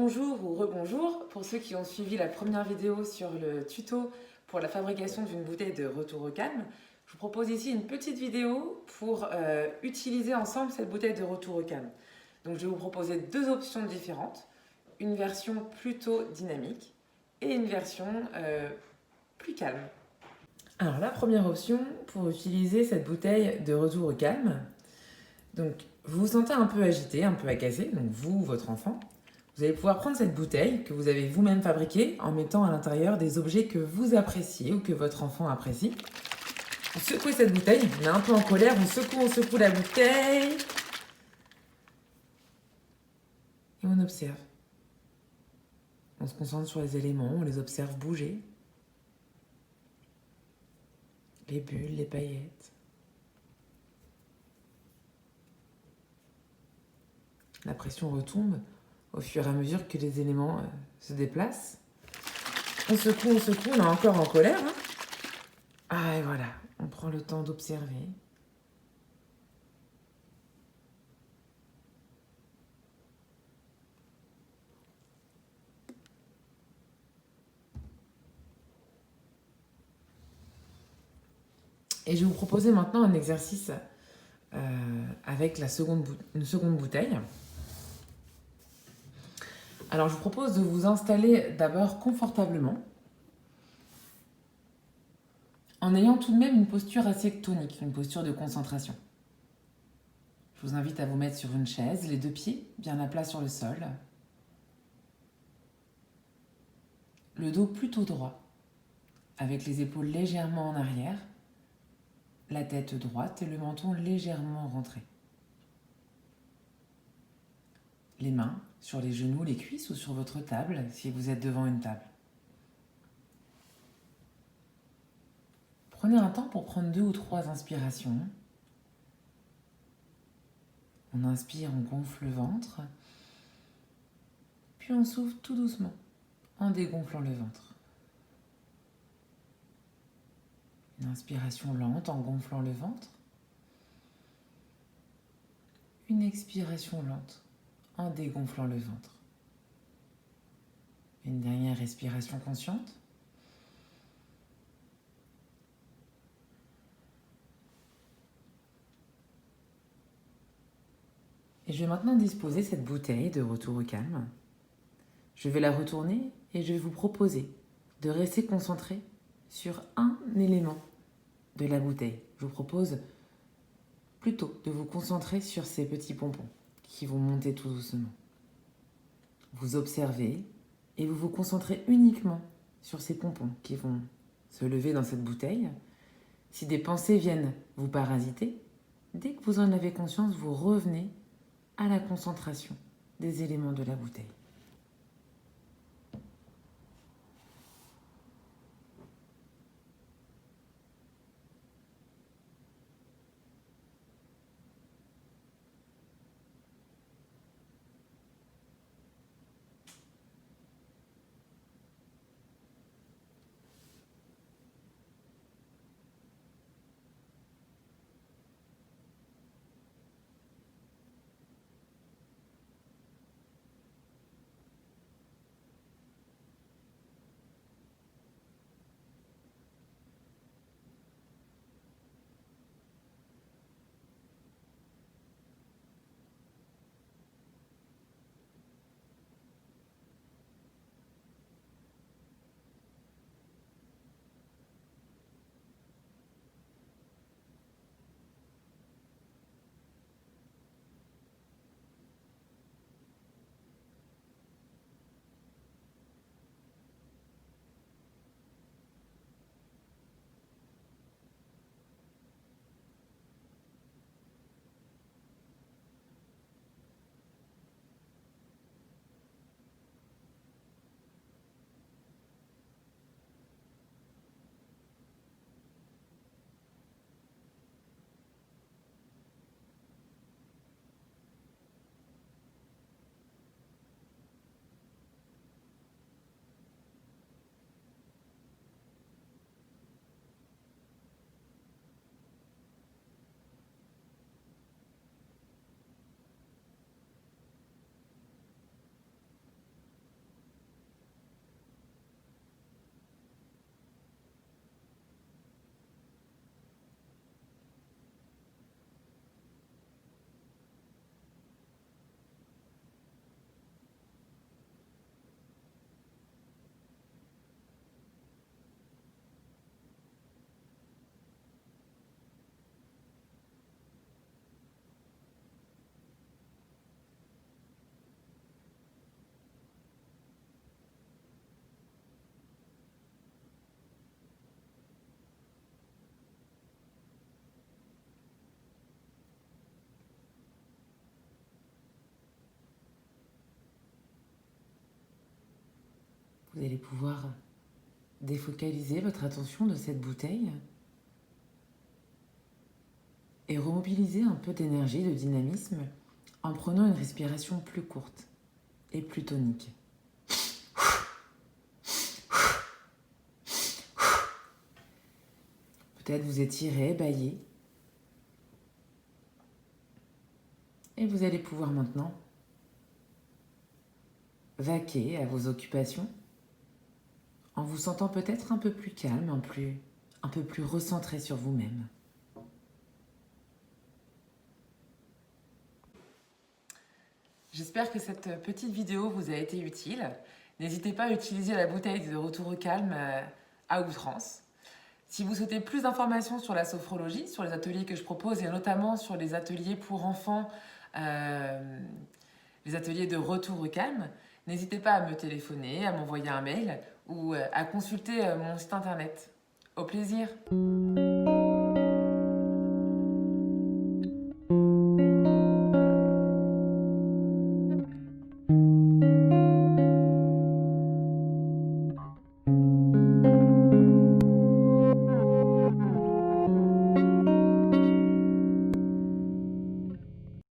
Bonjour ou rebonjour pour ceux qui ont suivi la première vidéo sur le tuto pour la fabrication d'une bouteille de retour au calme. Je vous propose ici une petite vidéo pour utiliser ensemble cette bouteille de retour au calme. Donc je vais vous proposer deux options différentes, une version plutôt dynamique et une version plus calme. Alors la première option pour utiliser cette bouteille de retour au calme, donc vous vous sentez un peu agité, un peu agacé, donc vous ou votre enfant. Vous allez pouvoir prendre cette bouteille que vous avez vous-même fabriquée en mettant à l'intérieur des objets que vous appréciez ou que votre enfant apprécie. Vous secouez cette bouteille, on est un peu en colère, on secoue la bouteille. Et on observe. On se concentre sur les éléments, on les observe bouger. Les bulles, les paillettes. La pression retombe au fur et à mesure que les éléments se déplacent. On secoue, on est encore en colère. Hein. Ah, et voilà, on prend le temps d'observer. Et je vais vous proposer maintenant un exercice avec une seconde bouteille. Alors, je vous propose de vous installer d'abord confortablement, en ayant tout de même une posture assez tonique, une posture de concentration. Je vous invite à vous mettre sur une chaise, les deux pieds bien à plat sur le sol, le dos plutôt droit, avec les épaules légèrement en arrière, la tête droite et le menton légèrement rentré. Les mains sur les genoux, les cuisses ou sur votre table si vous êtes devant une table. Prenez un temps pour prendre 2 ou 3 inspirations. On inspire, on gonfle le ventre, puis on souffle tout doucement en dégonflant le ventre. Une inspiration lente en gonflant le ventre. Une expiration lente en dégonflant le ventre. Une dernière respiration consciente. Et je vais maintenant disposer cette bouteille de retour au calme. Je vais la retourner et je vais vous proposer de rester concentré sur un élément de la bouteille. Je vous propose plutôt de vous concentrer sur ces petits pompons qui vont monter tout doucement. Vous observez et vous vous concentrez uniquement sur ces pompons qui vont se lever dans cette bouteille. Si des pensées viennent vous parasiter, dès que vous en avez conscience, vous revenez à la concentration des éléments de la bouteille. Vous allez pouvoir défocaliser votre attention de cette bouteille et remobiliser un peu d'énergie, de dynamisme en prenant une respiration plus courte et plus tonique. Peut-être vous étirez, bâillez. Et vous allez pouvoir maintenant vaquer à vos occupations en vous sentant peut-être un peu plus calme, un peu plus recentré sur vous-même. J'espère que cette petite vidéo vous a été utile. N'hésitez pas à utiliser la bouteille de retour au calme à outrance. Si vous souhaitez plus d'informations sur la sophrologie, sur les ateliers que je propose et notamment sur les ateliers pour enfants, les ateliers de retour au calme, n'hésitez pas à me téléphoner, à m'envoyer un mail ou à consulter mon site internet. Au plaisir!